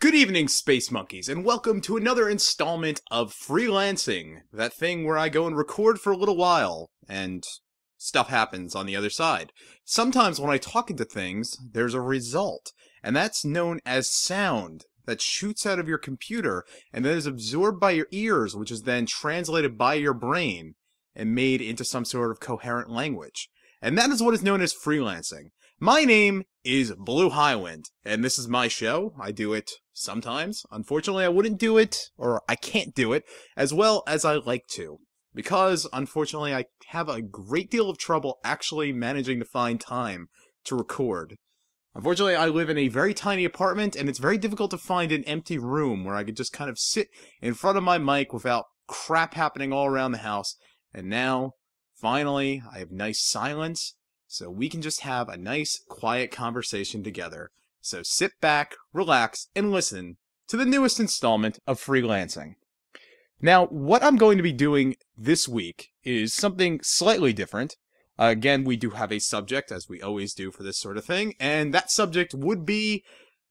Good evening, Space Monkeys, and welcome to another installment of Freelancing, that thing where I go and record for a little while, and stuff happens on the other side. Sometimes when I talk into things, there's a result, and that's known as sound that shoots out of your computer, and then is absorbed by your ears, which is then translated by your brain, and made into some sort of coherent language. And that is what is known as freelancing. My name is BlueHighwind, and this is my show. I do it sometimes. Unfortunately, I wouldn't do it, or I can't do it, as well as I like to. Because, unfortunately, I have a great deal of trouble actually managing to find time to record. Unfortunately, I live in a very tiny apartment, and it's very difficult to find an empty room where I could just kind of sit in front of my mic without crap happening all around the house. And now, finally, I have nice silence, so we can just have a nice, quiet conversation together. So sit back, relax, and listen to the newest installment of Freelancing. Now, what I'm going to be doing this week is something slightly different. Again, we do have a subject, as we always do for this sort of thing, and that subject would be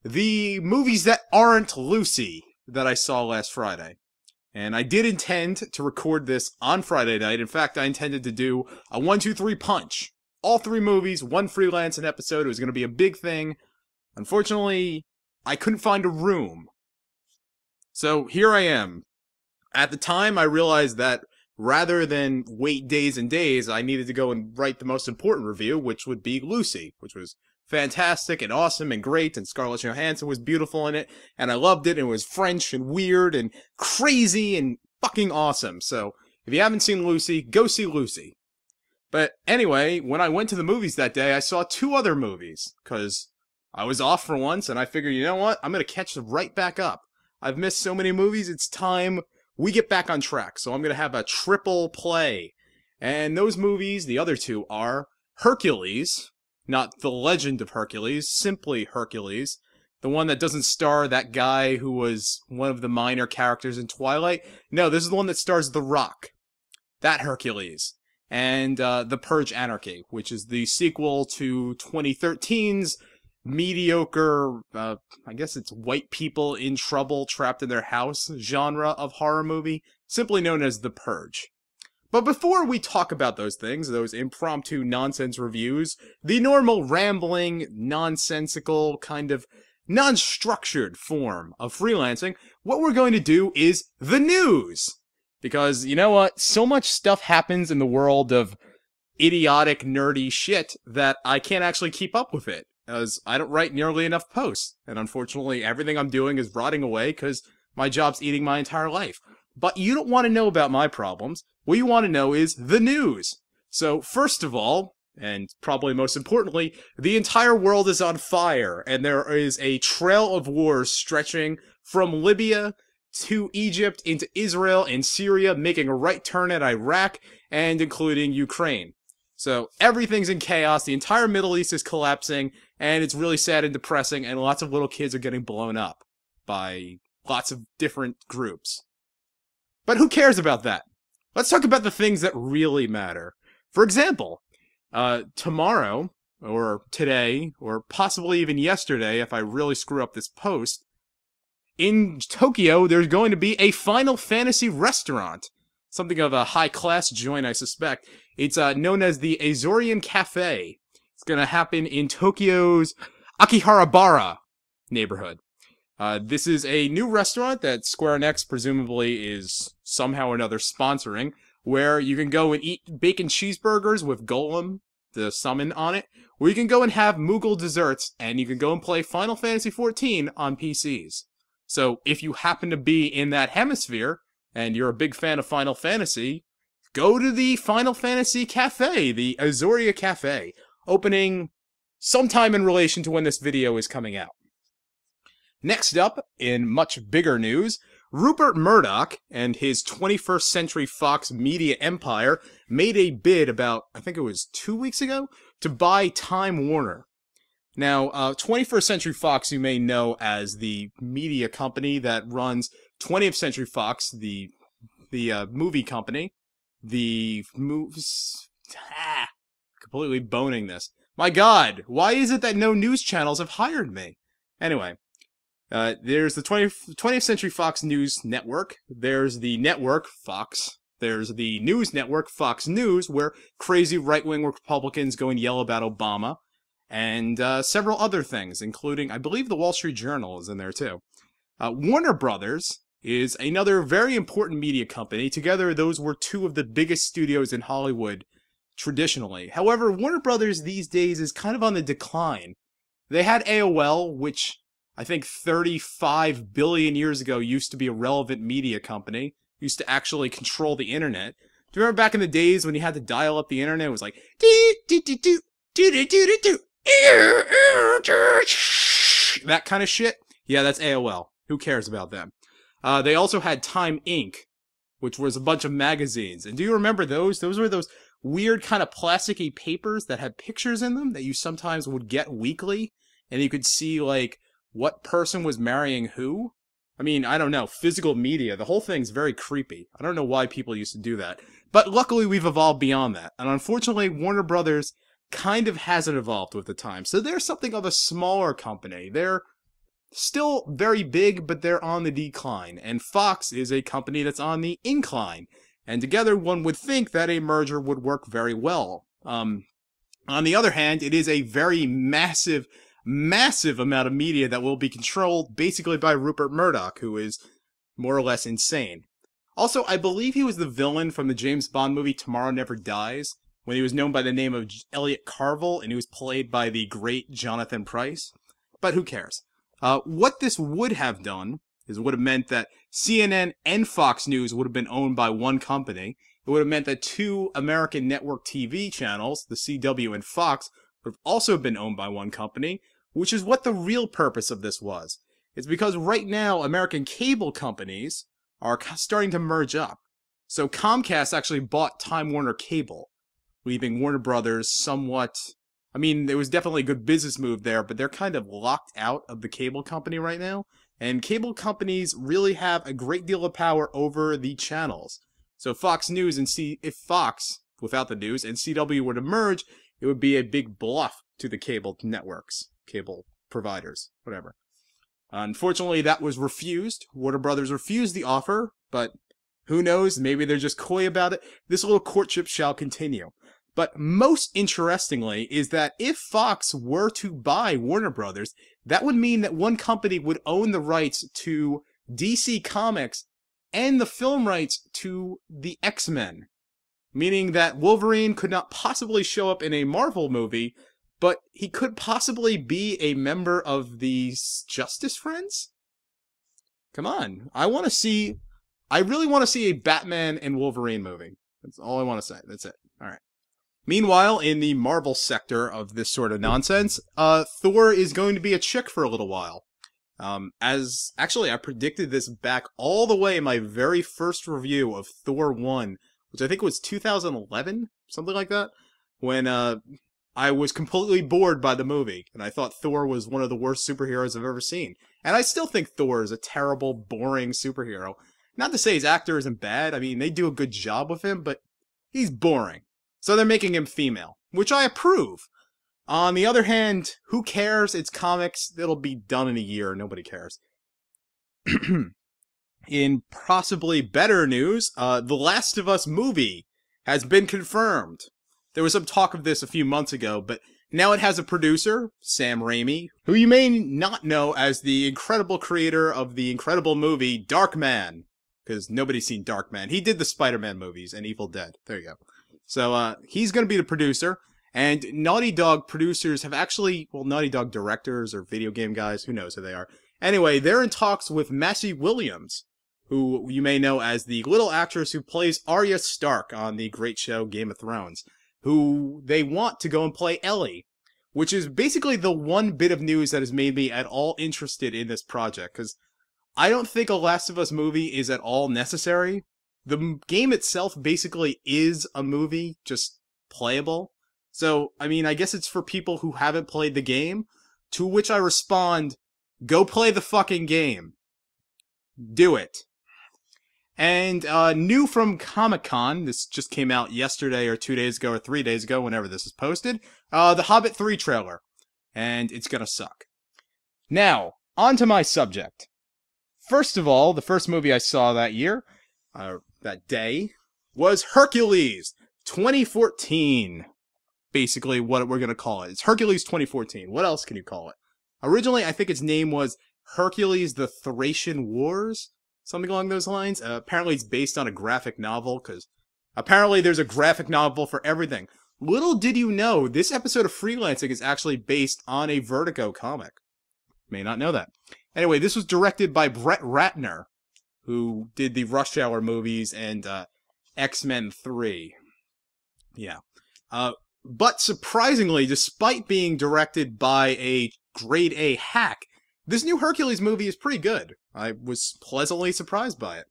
the movies that aren't Lucy that I saw last Friday. And I did intend to record this on Friday night. In fact, I intended to do a 1-2-3 punch. All 3 movies, 1 freelancing episode. It was going to be a big thing. Unfortunately, I couldn't find a room. So here I am. At the time, I realized that rather than wait days and days, I needed to go and write the most important review, which would be Lucy, which was fantastic and awesome and great, and Scarlett Johansson was beautiful in it, and I loved it, and it was French and weird and crazy and fucking awesome. So, if you haven't seen Lucy, go see Lucy. But anyway, when I went to the movies that day, I saw 2 other movies, because I was off for once, and I figured, you know what, I'm going to catch them right back up. I've missed so many movies, it's time we get back on track, so I'm going to have a triple play. And those movies, the other 2, are Hercules, not The Legend of Hercules, simply Hercules, the one that doesn't star that guy who was one of the minor characters in Twilight. No, this is the one that stars The Rock. That Hercules. And The Purge, Anarchy, which is the sequel to 2013's mediocre, I guess it's white people in trouble trapped in their house genre of horror movie, simply known as The Purge. But before we talk about those things, those impromptu nonsense reviews, the normal rambling, nonsensical, kind of non-structured form of freelancing, what we're going to do is the news! Because, you know what, so much stuff happens in the world of idiotic, nerdy shit that I can't actually keep up with it, as I don't write nearly enough posts, and unfortunately everything I'm doing is rotting away because my job's eating my entire life. But you don't want to know about my problems, what you want to know is the news. So, first of all, and probably most importantly, the entire world is on fire, and there is a trail of wars stretching from Libya to Egypt, into Israel and Syria, making a right turn at Iraq, and including Ukraine. So everything's in chaos, the entire Middle East is collapsing, and it's really sad and depressing, and lots of little kids are getting blown up by lots of different groups. But who cares about that? Let's talk about the things that really matter. For example, tomorrow, or today, or possibly even yesterday if I really screw up this post, in Tokyo, there's going to be a Final Fantasy restaurant. Something of a high-class joint, I suspect. It's known as the Azorian Cafe. It's going to happen in Tokyo's Akihabara neighborhood. This is a new restaurant that Square Enix presumably is somehow or another sponsoring, where you can go and eat bacon cheeseburgers with Golem, the summon, on it, or you can go and have Moogle desserts, and you can go and play Final Fantasy XIV on PCs. So, if you happen to be in that hemisphere, and you're a big fan of Final Fantasy, go to the Final Fantasy Cafe, the Azoria Cafe, opening sometime in relation to when this video is coming out. Next up, in much bigger news, Rupert Murdoch and his 21st Century Fox media empire made a bid about, I think it was 2 weeks ago, to buy Time Warner. Now, 21st Century Fox you may know as the media company that runs 20th Century Fox, the movie company, completely boning this. My God, why is it that no news channels have hired me? Anyway, There's the 20th Century Fox News Network. There's the network, Fox. There's the news network, Fox News, where crazy right-wing Republicans go and yell about Obama. And several other things, including, I believe, the Wall Street Journal is in there, too. Warner Brothers is another very important media company. Together, those were two of the biggest studios in Hollywood traditionally. However, Warner Brothers these days is kind of on the decline. They had AOL, which I think 35 billion years ago used to be a relevant media company, used to actually control the internet. Do you remember back in the days when you had to dial up the internet? It was like, that kind of shit? Yeah, that's AOL. Who cares about them? They also had Time Inc., which was a bunch of magazines. And do you remember those? Those were those weird kind of plasticky papers that had pictures in them that you sometimes would get weekly. And you could see, like, what person was marrying who. I mean, I don't know. Physical media. The whole thing's very creepy. I don't know why people used to do that. But luckily, we've evolved beyond that. And unfortunately, Warner Brothers kind of hasn't evolved with the time. So they're something of a smaller company. They're still very big, but they're on the decline. And Fox is a company that's on the incline. And together, one would think that a merger would work very well. On the other hand, it is a very massive amount of media that will be controlled basically by Rupert Murdoch, who is more or less insane. Also, I believe he was the villain from the James Bond movie Tomorrow Never Dies, when he was known by the name of Elliot Carvel, and he was played by the great Jonathan Pryce. But who cares? What this would have done is it would have meant that CNN and Fox News would have been owned by one company. It would have meant that two American network TV channels, the CW and Fox, would have also been owned by one company, which is what the real purpose of this was. It's because right now, American cable companies are starting to merge up. So Comcast actually bought Time Warner Cable, leaving Warner Brothers somewhat... I mean, there was definitely a good business move there, but they're kind of locked out of the cable company right now. And cable companies really have a great deal of power over the channels. So Fox News and if Fox, without the news, and CW were to merge, it would be a big bluff to the cable networks, cable providers, whatever. Unfortunately, that was refused. Warner Brothers refused the offer, but who knows? Maybe they're just coy about it. This little courtship shall continue. But most interestingly is that if Fox were to buy Warner Brothers, that would mean that one company would own the rights to DC Comics and the film rights to the X-Men. Meaning that Wolverine could not possibly show up in a Marvel movie, but he could possibly be a member of the Justice Friends? Come on. I really want to see a Batman and Wolverine movie. That's all I want to say. That's it. All right. Meanwhile, in the Marvel sector of this sort of nonsense, Thor is going to be a chick for a little while. Actually, I predicted this back all the way in my very first review of Thor 1, which I think was 2011, something like that, when I was completely bored by the movie, and I thought Thor was one of the worst superheroes I've ever seen. And I still think Thor is a terrible, boring superhero. Not to say his actor isn't bad, I mean, they do a good job with him, but he's boring. So they're making him female, which I approve. On the other hand, who cares? It's comics. It'll be done in a year. Nobody cares. In possibly better news, The Last of Us movie has been confirmed. There was some talk of this a few months ago, but now it has a producer, Sam Raimi, who you may not know as the incredible creator of the incredible movie Darkman, because nobody's seen Darkman. He did the Spider-Man movies and Evil Dead. There you go. So, he's going to be the producer, and Naughty Dog producers have actually, well, Naughty Dog directors or video game guys, who knows who they are. Anyway, they're in talks with Maisie Williams, who you may know as the little actress who plays Arya Stark on the great show Game of Thrones, who they want to go and play Ellie, which is basically the one bit of news that has made me at all interested in this project, because I don't think a Last of Us movie is at all necessary. The game itself basically is a movie, just playable. So, I mean, I guess it's for people who haven't played the game, to which I respond, go play the fucking game. Do it. And new from Comic-Con, this just came out yesterday or 2 days ago or 3 days ago, whenever this is posted, the Hobbit 3 trailer. And it's gonna suck. Now, on to my subject. First of all, the first movie I saw that year, that day, was Hercules 2014. Basically what we're going to call it. It's Hercules 2014. What else can you call it? Originally, I think its name was Hercules the Thracian Wars, something along those lines. Apparently it's based on a graphic novel, because apparently there's a graphic novel for everything. Little did you know, this episode of Freelancing is actually based on a Vertigo comic. May not know that. Anyway, this was directed by Brett Ratner, who did the Rush Hour movies and X-Men 3. Yeah. But surprisingly, despite being directed by a grade A hack, this new Hercules movie is pretty good. I was pleasantly surprised by it.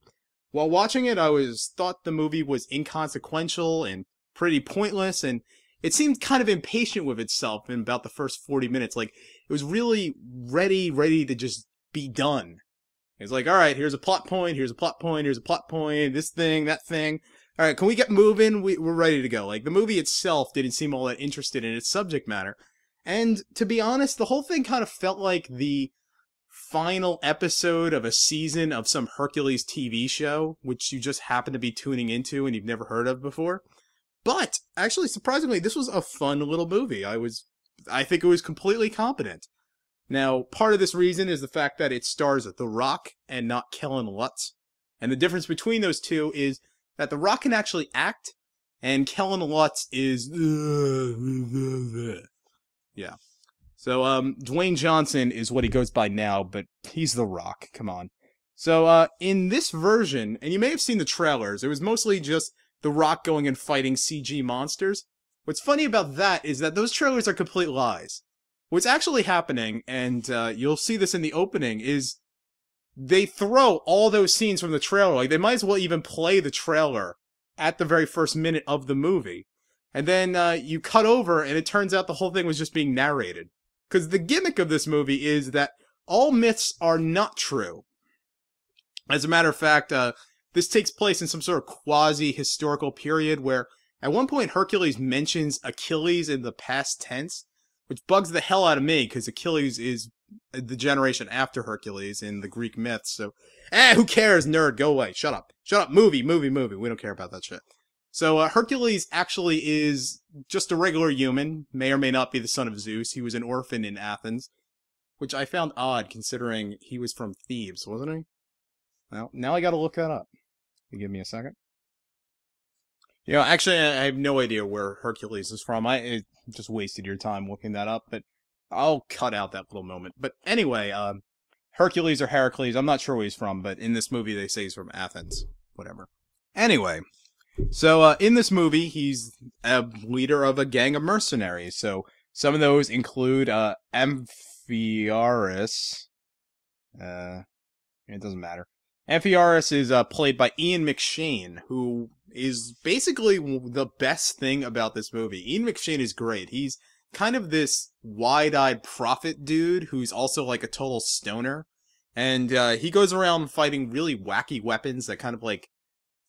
While watching it, I thought the movie was inconsequential and pretty pointless, and it seemed kind of impatient with itself in about the first 40 minutes. Like, it was really ready to just be done. It's like, alright, here's a plot point, here's a plot point, here's a plot point, this thing, that thing. Alright, can we get moving? We're ready to go. Like, the movie itself didn't seem all that interested in its subject matter. And, to be honest, the whole thing kind of felt like the final episode of a season of some Hercules TV show, which you just happen to be tuning into and you've never heard of before. But, actually, surprisingly, this was a fun little movie. I think it was completely competent. Now, part of this reason is the fact that it stars The Rock and not Kellen Lutz. And the difference between those two is that The Rock can actually act, and Kellen Lutz is... Yeah. So, Dwayne Johnson is what he goes by now, but he's The Rock. Come on. So, in this version, and you may have seen the trailers, it was mostly just The Rock going and fighting CG monsters. What's funny about that is that those trailers are complete lies. What's actually happening, and you'll see this in the opening, is they throw all those scenes from the trailer. Like, they might as well even play the trailer at the very first minute of the movie. And then you cut over, and it turns out the whole thing was just being narrated. Because the gimmick of this movie is that all myths are not true. As a matter of fact, this takes place in some sort of quasi-historical period where at one point Hercules mentions Achilles in the past tense, which bugs the hell out of me because Achilles is the generation after Hercules in the Greek myths. So, who cares, nerd? Go away. Shut up. Shut up. Movie. We don't care about that shit. So, Hercules actually is just a regular human, may or may not be the son of Zeus. He was an orphan in Athens, which I found odd considering he was from Thebes, wasn't he? Well, now I gotta look that up. You give me a second. You know, actually, I have no idea where Hercules is from. I just wasted your time looking that up, but I'll cut out that little moment. But anyway, Hercules or Heracles, I'm not sure where he's from, but in this movie they say he's from Athens. Whatever. Anyway, so in this movie, he's a leader of a gang of mercenaries. So some of those include Amphiaraus. It doesn't matter. Amphiaraus is played by Ian McShane, who is basically the best thing about this movie. Ian McShane is great. He's kind of this wide-eyed prophet dude who's also like a total stoner. And he goes around fighting really wacky weapons that kind of like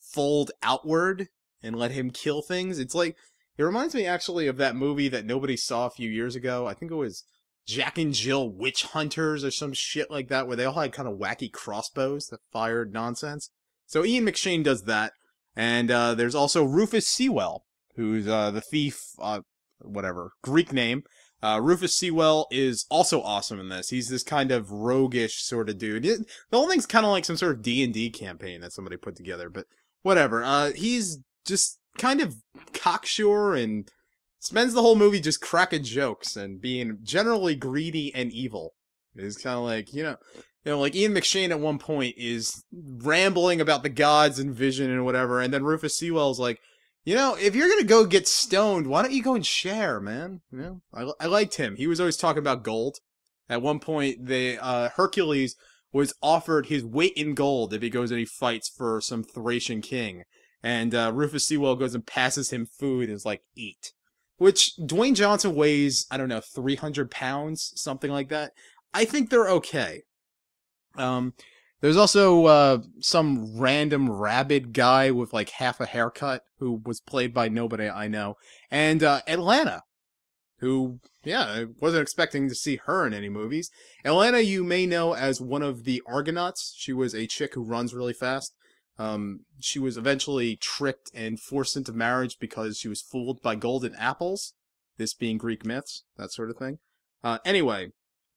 fold outward and let him kill things. It's like, it reminds me actually of that movie that nobody saw a few years ago. I think it was Jack and Jill Witch Hunters or some shit like that, where they all had kind of wacky crossbows that fired nonsense. So Ian McShane does that. And there's also Rufus Sewell, who's the thief, whatever, Greek name. Rufus Sewell is also awesome in this. He's this kind of roguish sort of dude. The whole thing's kind of like some sort of D&D campaign that somebody put together, but whatever. He's just kind of cocksure and spends the whole movie just cracking jokes and being generally greedy and evil. It's kind of like, you know, like Ian McShane at one point is rambling about the gods and vision and whatever, and then Rufus Sewell's like, you know, if you're gonna go get stoned, why don't you go and share, man? You know, I liked him. He was always talking about gold. At one point, Hercules was offered his weight in gold if he goes and he fights for some Thracian king. And Rufus Sewell goes and passes him food and is like, eat. Which, Dwayne Johnson weighs, I don't know, 300 pounds, something like that. I think they're okay. There's also some random rabid guy with like half a haircut who was played by nobody I know. And Atlanta, who, yeah, I wasn't expecting to see her in any movies. Atlanta, you may know as one of the Argonauts. She was a chick who runs really fast. She was eventually tricked and forced into marriage because she was fooled by golden apples, this being Greek myths, that sort of thing. Anyway,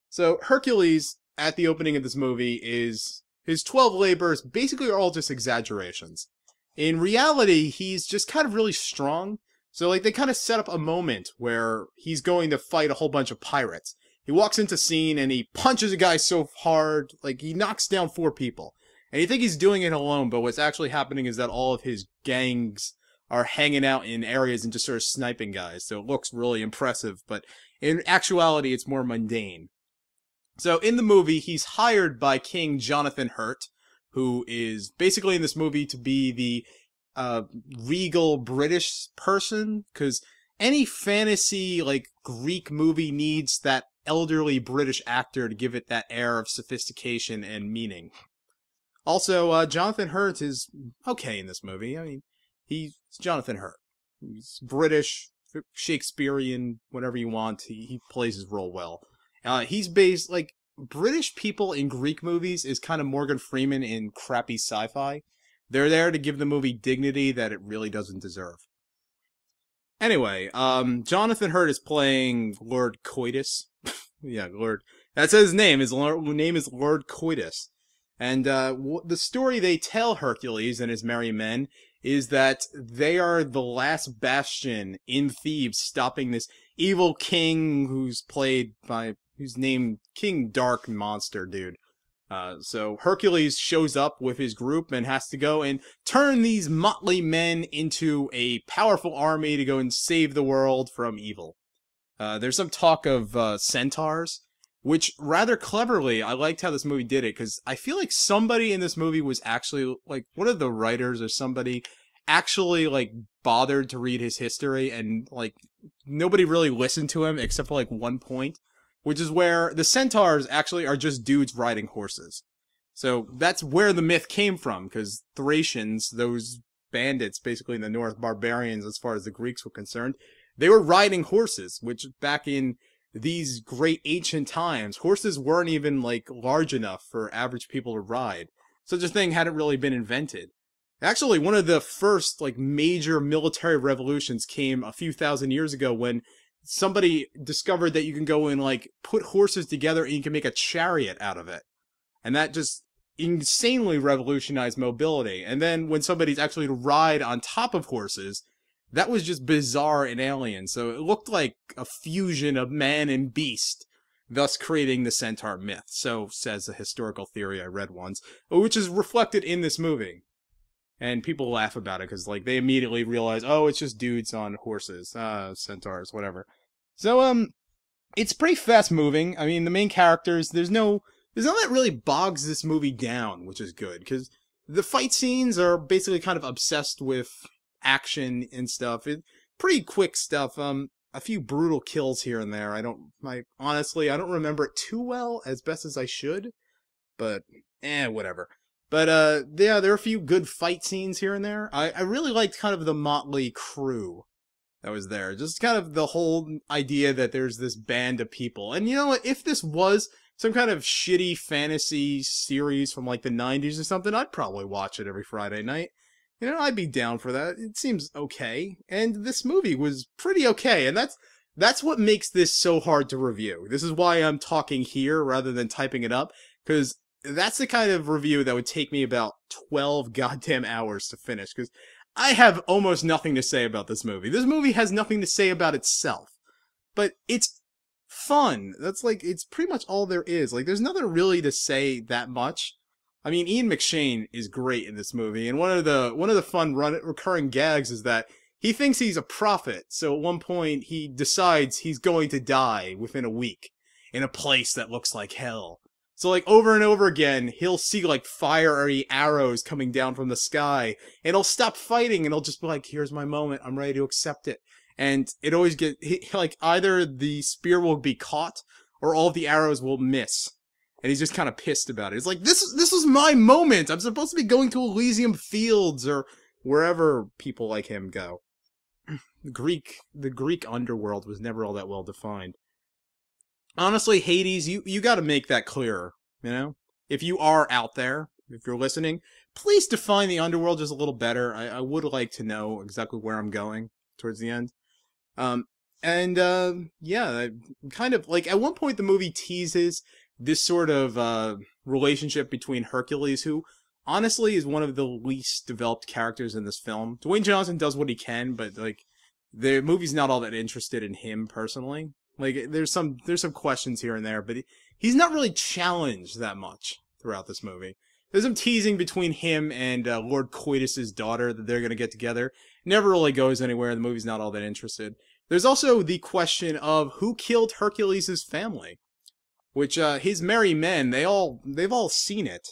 so Hercules, at the opening of this movie, is his 12 labors basically are all just exaggerations. In reality, he's just kind of really strong. So, like, they kind of set up a moment where he's going to fight a whole bunch of pirates. He walks into scene and he punches a guy so hard, like, he knocks down 4 people. And you think he's doing it alone, but what's actually happening is that all of his gangs are hanging out in areas and just sort of sniping guys. So it looks really impressive, but in actuality, it's more mundane. So in the movie, he's hired by King Jonathan Hurt, who is basically in this movie to be the regal British person, because any fantasy, like, Greek movie needs that elderly British actor to give it that air of sophistication and meaning. Also, Jonathan Hurt is okay in this movie. I mean, he's Jonathan Hurt. He's British, Shakespearean, whatever you want. He plays his role well. He's based, like, British people in Greek movies is kind of Morgan Freeman in crappy sci-fi. They're there to give the movie dignity that it really doesn't deserve. Anyway, Jonathan Hurt is playing Lord Coitus. Yeah, Lord. That's his name. His name is Lord Coitus. And the story they tell Hercules and his merry men is that they are the last bastion in Thebes, stopping this evil king who's named King Dark Monster, dude. So Hercules shows up with his group and has to go and turn these motley men into a powerful army to go and save the world from evil. There's some talk of centaurs, which rather cleverly, I liked how this movie did it, because I feel like somebody in this movie was actually, like, one of the writers or somebody actually, like, bothered to read his history, and, like, nobody really listened to him except for, like, one point, which is where the centaurs actually are just dudes riding horses. So that's where the myth came from, because Thracians, those bandits basically in the north, barbarians as far as the Greeks were concerned, they were riding horses, which back in these great ancient times, horses weren't even, like, large enough for average people to ride. Such a thing hadn't really been invented. Actually, one of the first, like, major military revolutions came a few thousand years ago when somebody discovered that you can go and, like, put horses together and you can make a chariot out of it. And that just insanely revolutionized mobility. And then when somebody's actually to ride on top of horses, that was just bizarre and alien. So it looked like a fusion of man and beast, thus creating the centaur myth. So says a historical theory I read once, which is reflected in this movie. And people laugh about it because, like, they immediately realize, oh, it's just dudes on horses, centaurs, whatever. So, it's pretty fast moving. I mean, the main characters, there's none that really bogs this movie down, which is good, because the fight scenes are basically kind of obsessed with action and stuff. Pretty quick stuff. A few brutal kills here and there. Honestly, I don't remember it too well, as best as I should, but, whatever. But, yeah, there are a few good fight scenes here and there. I really liked kind of the motley crew that was there. Just kind of the whole idea that there's this band of people. And you know what? If this was some kind of shitty fantasy series from, like, the 90s or something, I'd probably watch it every Friday night. You know, I'd be down for that. It seems okay. And this movie was pretty okay. And that's what makes this so hard to review. This is why I'm talking here rather than typing it up. Because that's the kind of review that would take me about 12 goddamn hours to finish, because I have almost nothing to say about this movie. This movie has nothing to say about itself. But it's fun. It's pretty much all there is. Like, there's nothing really to say that much. I mean, Ian McShane is great in this movie, and one of the fun recurring gags is that he thinks he's a prophet, so at one point he decides he's going to die within a week in a place that looks like hell. So, like, over and over again, he'll see, like, fiery arrows coming down from the sky, and he'll stop fighting, and he'll just be like, here's my moment, I'm ready to accept it. And it always like, either the spear will be caught, or all of the arrows will miss. And he's just kind of pissed about it. It's like, this was my moment! I'm supposed to be going to Elysium Fields, or wherever people like him go. the Greek underworld was never all that well defined. Honestly, Hades, you got to make that clearer. You know, if you are out there, if you're listening, please define the underworld just a little better. I would like to know exactly where I'm going towards the end. Um, yeah, kind of like at one point the movie teases this sort of relationship between Hercules, who honestly is one of the least developed characters in this film. Dwayne Johnson does what he can, but like the movie's not all that interested in him personally. Like there's some questions here and there, but he's not really challenged that much throughout this movie. There's some teasing between him and Lord Coitus's daughter that they're gonna get together. Never really goes anywhere. The movie's not all that interested. There's also the question of who killed Hercules' family, which his merry men, they've all seen it,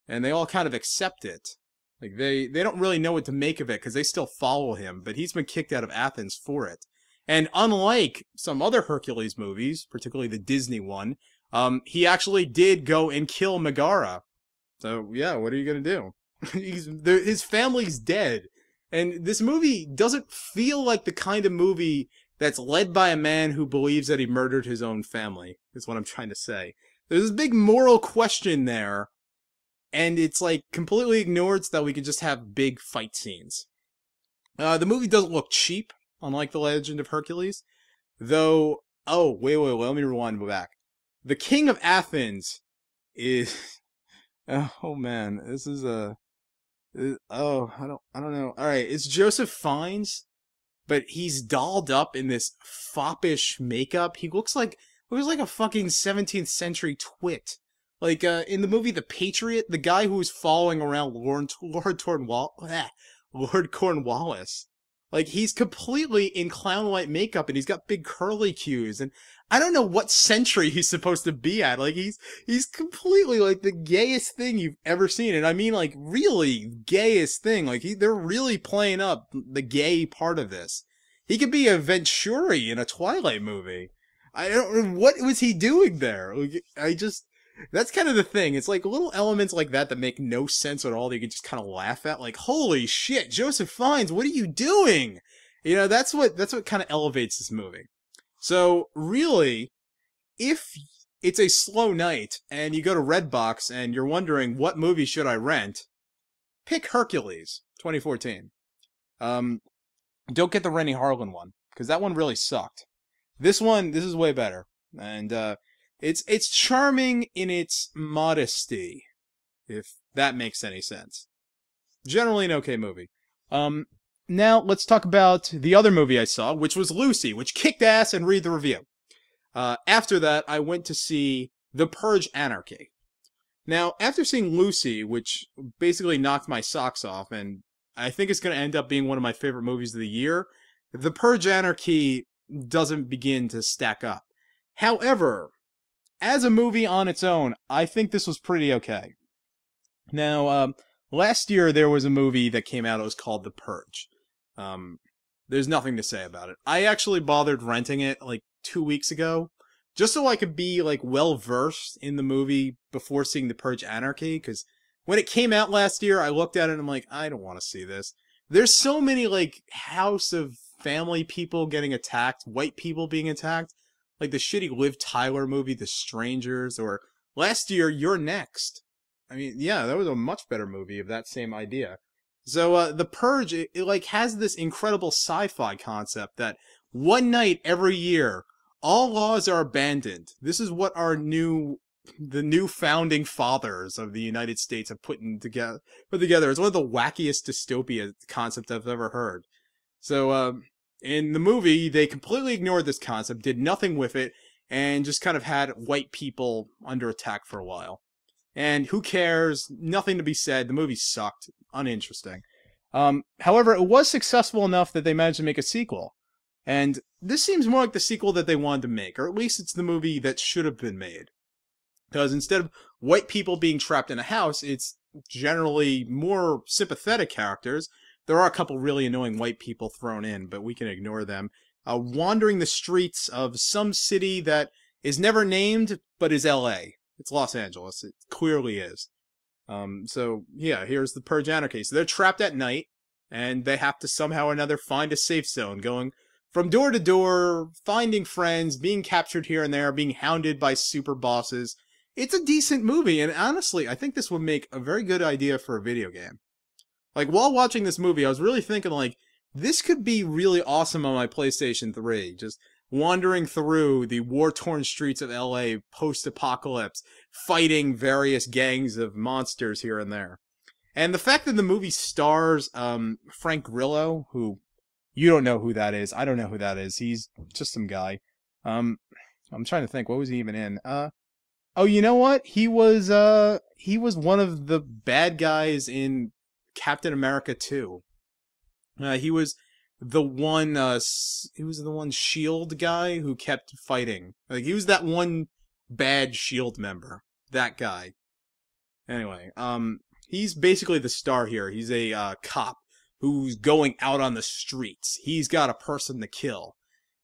and they all kind of accept it. Like they don't really know what to make of it because they still follow him, but he's been kicked out of Athens for it. And unlike some other Hercules movies, particularly the Disney one, he actually did go and kill Megara. So yeah, what are you gonna do? His family's dead. And this movie doesn't feel like the kind of movie that's led by a man who believes that he murdered his own family, is what I'm trying to say. There's this big moral question there, and it's like completely ignored so that we can just have big fight scenes. The movie doesn't look cheap, unlike The Legend of Hercules, though, oh, wait, let me rewind back. The King of Athens is, oh man, this is a, oh, I don't know. All right, it's Joseph Fiennes, but he's dolled up in this foppish makeup. He looks like a fucking 17th century twit. Like in the movie The Patriot, the guy who was following around Lord Cornwallis. Like he's completely in clown-like makeup, and he's got big curly cues, and I don't know what century he's supposed to be at. Like he's completely like the gayest thing you've ever seen, and I mean like really gayest thing. Like they're really playing up the gay part of this. He could be a Venturi in a Twilight movie. I don't know what was he doing there. Like, that's kind of the thing. It's like little elements like that make no sense at all that you can just kind of laugh at. Like, holy shit, Joseph Fiennes, what are you doing? You know, that's what kind of elevates this movie. So, really, if it's a slow night and you go to Redbox and you're wondering what movie should I rent, pick Hercules 2014. Don't get the Rennie Harlan one, because that one really sucked. This is way better. And, it's charming in its modesty, if that makes any sense. Generally an okay movie. Now let's talk about the other movie I saw, which was Lucy, which kicked ass, and read the review. After that, I went to see The Purge, Anarchy. Now, after seeing Lucy, which basically knocked my socks off, and I think it's going to end up being one of my favorite movies of the year, The Purge, Anarchy doesn't begin to stack up. However, as a movie on its own, I think this was pretty okay. Now, last year there was a movie that came out, it was called The Purge. There's nothing to say about it. I actually bothered renting it like 2 weeks ago, just so I could be like well-versed in the movie before seeing The Purge Anarchy, because when it came out last year, I looked at it and I'm like, I don't want to see this. There's so many like House of Family people getting attacked, white people being attacked, like the shitty Liv Tyler movie, The Strangers, or last year, You're Next. I mean, yeah, that was a much better movie of that same idea. So, The Purge, it like has this incredible sci-fi concept that one night every year, all laws are abandoned. This is what the new founding fathers of the United States have put together. It's one of the wackiest dystopia concepts I've ever heard. So, in the movie, they completely ignored this concept, did nothing with it, and just kind of had white people under attack for a while. And who cares? Nothing to be said. The movie sucked. Uninteresting. However, it was successful enough that they managed to make a sequel. And this seems more like the sequel that they wanted to make, or at least it's the movie that should have been made. Because instead of white people being trapped in a house, it's generally more sympathetic characters. There are a couple really annoying white people thrown in, but we can ignore them. Wandering the streets of some city that is never named, but is LA. It's Los Angeles. It clearly is. So, yeah, here's The Purge Anarchy. So they're trapped at night, and they have to somehow or another find a safe zone, going from door to door, finding friends, being captured here and there, being hounded by super bosses. It's a decent movie, and honestly, I think this would make a very good idea for a video game. Like, while watching this movie, I was really thinking, like, this could be really awesome on my PlayStation 3. Just wandering through the war-torn streets of LA post-apocalypse, fighting various gangs of monsters here and there. And the fact that the movie stars Frank Grillo, who you don't know who that is. I don't know who that is. He's just some guy. I'm trying to think, what was he even in? Oh, you know what? He was one of the bad guys in Captain America 2. He was the one SHIELD guy who kept fighting. Like, he was that one bad SHIELD member. That guy. Anyway, he's basically the star here. He's a cop who's going out on the streets. He's got a person to kill.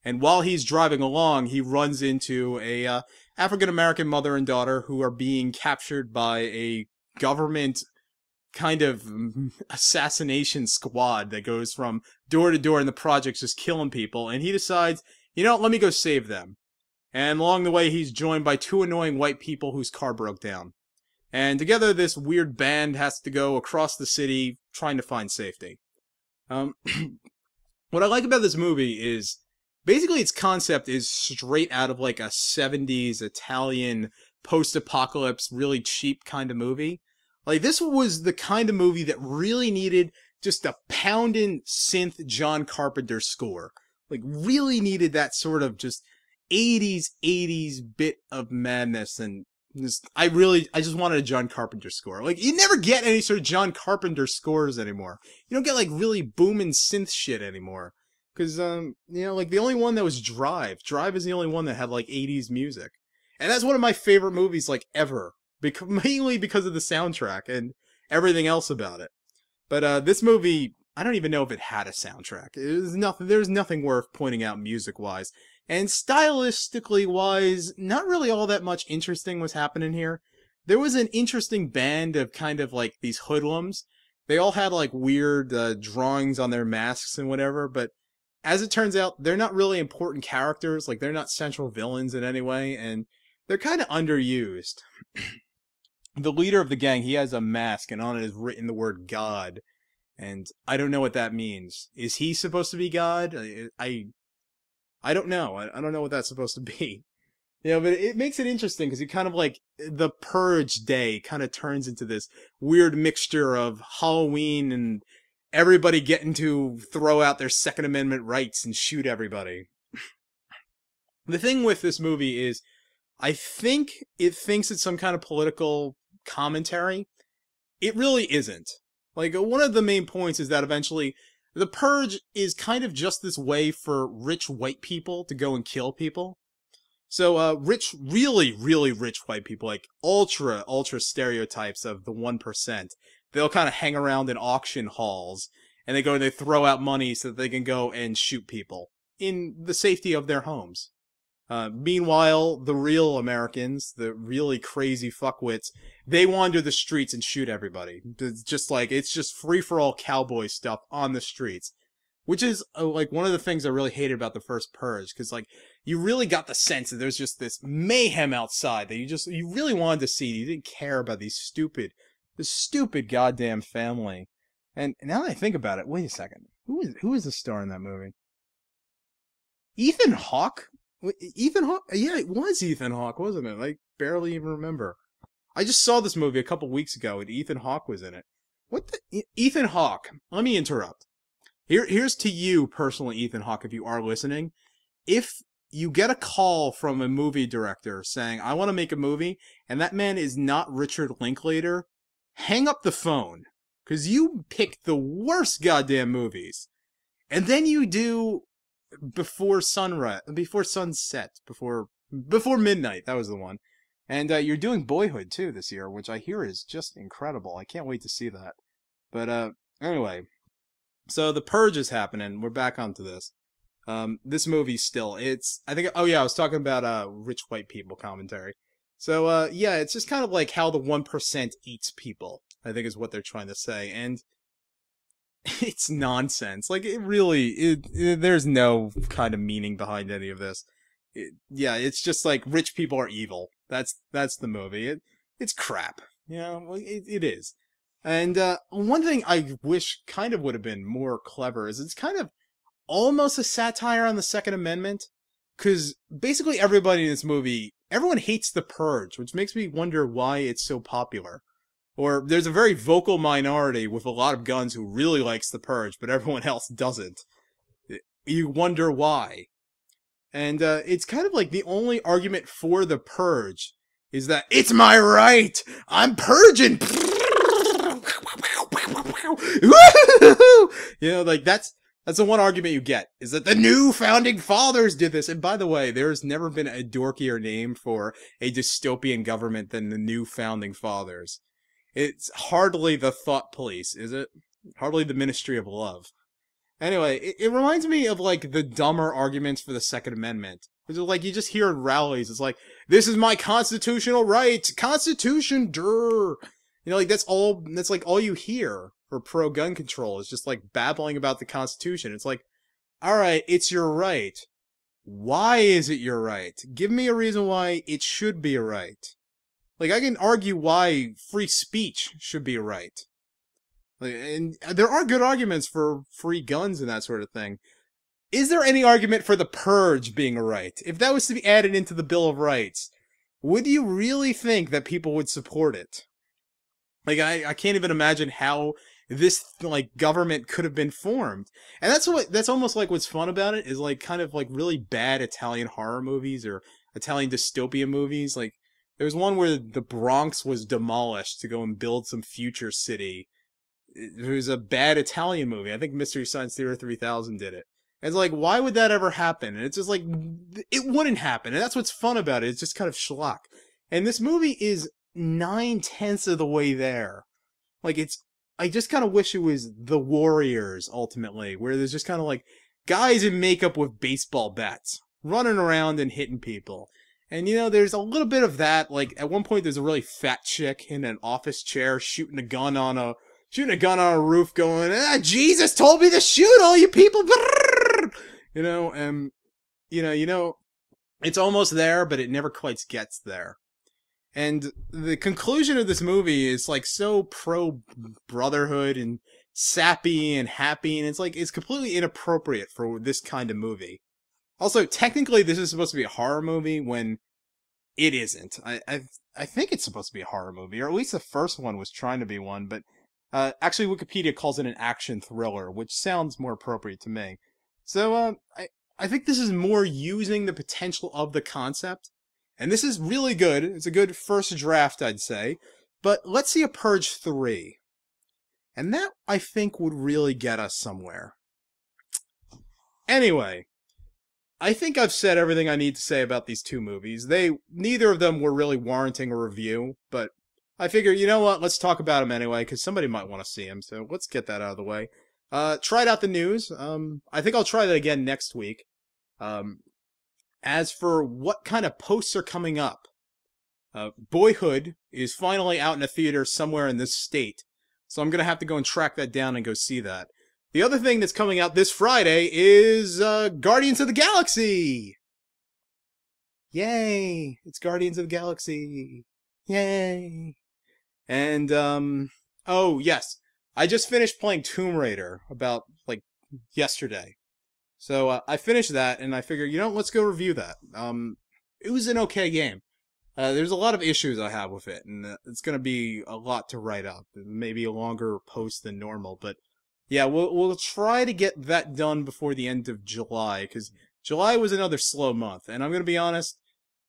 And while he's driving along, he runs into a African-American mother and daughter who are being captured by a government kind of assassination squad that goes from door to door in the projects just killing people. And he decides, you know, let me go save them. And along the way, he's joined by two annoying white people whose car broke down. And together, this weird band has to go across the city trying to find safety. What I like about this movie is basically its concept is straight out of like a 70s Italian post-apocalypse, really cheap kind of movie. Like, this was the kind of movie that really needed just a pounding synth John Carpenter score. Like, really needed that sort of just 80s bit of madness, and I just wanted a John Carpenter score. Like, you never get any sort of John Carpenter scores anymore. You don't get like really booming synth shit anymore. Cause, you know, like the only one that was Drive. Drive is the only one that had like 80s music. And that's one of my favorite movies like ever. Mainly because of the soundtrack and everything else about it. But, this movie, I don't even know if it had a soundtrack. There's nothing worth pointing out music-wise. And stylistically-wise, not really all that much interesting was happening here. There was an interesting band of kind of like these hoodlums. They all had like weird drawings on their masks and whatever, but as it turns out, they're not really important characters. Like, they're not central villains in any way, and they're kind of underused. The leader of the gang, he has a mask, and on it is written the word God. And I don't know what that means. Is he supposed to be God? I don't know. I don't know what that's supposed to be. You know, but it makes it interesting because you kind of like the Purge day kind of turns into this weird mixture of Halloween and everybody getting to throw out their Second Amendment rights and shoot everybody. The thing with this movie is, I think it thinks it's some kind of political commentary. It really isn't. Like, one of the main points is that eventually the Purge is kind of just this way for rich white people to go and kill people. So, really rich white people, like ultra stereotypes of the 1%, they'll kind of hang around in auction halls, and they throw out money so that they can go and shoot people in the safety of their homes. Meanwhile, the real Americans, the really crazy fuckwits, they wander the streets and shoot everybody. It's just free-for-all cowboy stuff on the streets. Which is, like, one of the things I really hated about the first Purge, because, like, you really got the sense that there's just this mayhem outside that you really wanted to see. You didn't care about this stupid goddamn family. And now that I think about it, wait a second. Who is the star in that movie? Ethan Hawke? Ethan Hawke? Yeah, it was Ethan Hawke, wasn't it? I barely even remember. I just saw this movie a couple weeks ago, and Ethan Hawke was in it. Ethan Hawke, let me interrupt. Here's to you, personally, Ethan Hawke, if you are listening. If you get a call from a movie director saying, I want to make a movie, and that man is not Richard Linklater, hang up the phone. Because you pick the worst goddamn movies. And then you do before sunset, before midnight, that was the one. And you're doing Boyhood, too, this year, which I hear is just incredible. I can't wait to see that. But, anyway. So, The Purge is happening. We're back onto this. This movie still, I was talking about, rich white people commentary. So, yeah, it's just kind of like how the 1% eats people, I think is what they're trying to say. And it's nonsense. Like, it really, there's no kind of meaning behind any of this. Yeah, it's just like rich people are evil. That's the movie. It's crap. You know, it is. And one thing I wish kind of would have been more clever is it's kind of almost a satire on the Second Amendment, because basically everybody in this movie, everyone hates The Purge, which makes me wonder why it's so popular. Or there's a very vocal minority with a lot of guns who really likes The Purge, but everyone else doesn't. You wonder why. And it's kind of like the only argument for The Purge is that it's my right! I'm purging! You know, like that's the one argument you get, is that the new founding fathers did this. And by the way, there's never been a dorkier name for a dystopian government than the new founding fathers. It's hardly the thought police, is it? Hardly the Ministry of Love. Anyway, it reminds me of, like, the dumber arguments for the Second Amendment. It's like, you just hear in rallies, it's like, this is my constitutional right! Constitution, durr! You know, like, that's like all you hear for pro-gun control, is just, like, babbling about the Constitution. It's like, alright, it's your right. Why is it your right? Give me a reason why it should be a right. Like, I can argue why free speech should be a right. Like, and there are good arguments for free guns and that sort of thing. Is there any argument for the purge being a right? If that was to be added into the Bill of Rights, would you really think that people would support it? Like, I can't even imagine how this, like, government could have been formed. And that's almost like what's fun about it, is like kind of like really bad Italian horror movies or Italian dystopia movies. Like, there was one where the Bronx was demolished to go and build some future city. It was a bad Italian movie. I think Mystery Science Theater 3000 did it. And it's like, why would that ever happen? And it's just like, it wouldn't happen. And that's what's fun about it. It's just kind of schlock. And this movie is 9/10 of the way there. Like, I just kind of wish it was The Warriors, ultimately, where there's just kind of like guys in makeup with baseball bats running around and hitting people. And, you know, there's a little bit of that. Like, at one point, there's a really fat chick in an office chair shooting a gun on a roof going, Jesus told me to shoot all you people. You know, and, you know, it's almost there, but it never quite gets there. And the conclusion of this movie is, like, so pro-brotherhood and sappy and happy, and it's, like, it's completely inappropriate for this kind of movie. Also, technically, this is supposed to be a horror movie when it isn't. I think it's supposed to be a horror movie, or at least the first one was trying to be one, but actually Wikipedia calls it an action thriller, which sounds more appropriate to me. So, I think this is more using the potential of the concept, and this is really good. It's a good first draft, I'd say, but let's see a Purge 3. And that, I think, would really get us somewhere. Anyway, I think I've said everything I need to say about these two movies. Neither of them were really warranting a review, but I figure, you know what, let's talk about them anyway, because somebody might want to see them, so let's get that out of the way. Tried out the news. I think I'll try that again next week. As for what kind of posts are coming up, Boyhood is finally out in a theater somewhere in this state, so I'm going to have to go and track that down and go see that. The other thing that's coming out this Friday is Guardians of the Galaxy! Yay! It's Guardians of the Galaxy! Yay! And, oh, yes. I just finished playing Tomb Raider about, like, yesterday. So, I finished that, and I figured, you know, let's go review that. It was an okay game. There's a lot of issues I have with it, and it's gonna be a lot to write up. Maybe a longer post than normal, but yeah, we'll try to get that done before the end of July, because July was another slow month, and I'm gonna be honest,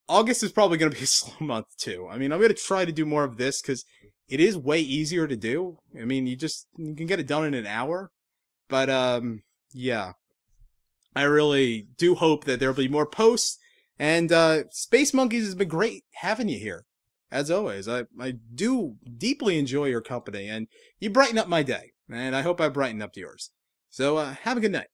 August is probably gonna be a slow month too. I mean, I'm gonna try to do more of this, because it is way easier to do. I mean, you can get it done in an hour, but yeah. I really do hope that there'll be more posts, and Space Monkeys has been great having you here, as always. I do deeply enjoy your company, and you brighten up my day, and I hope I brighten up yours. So have a good night.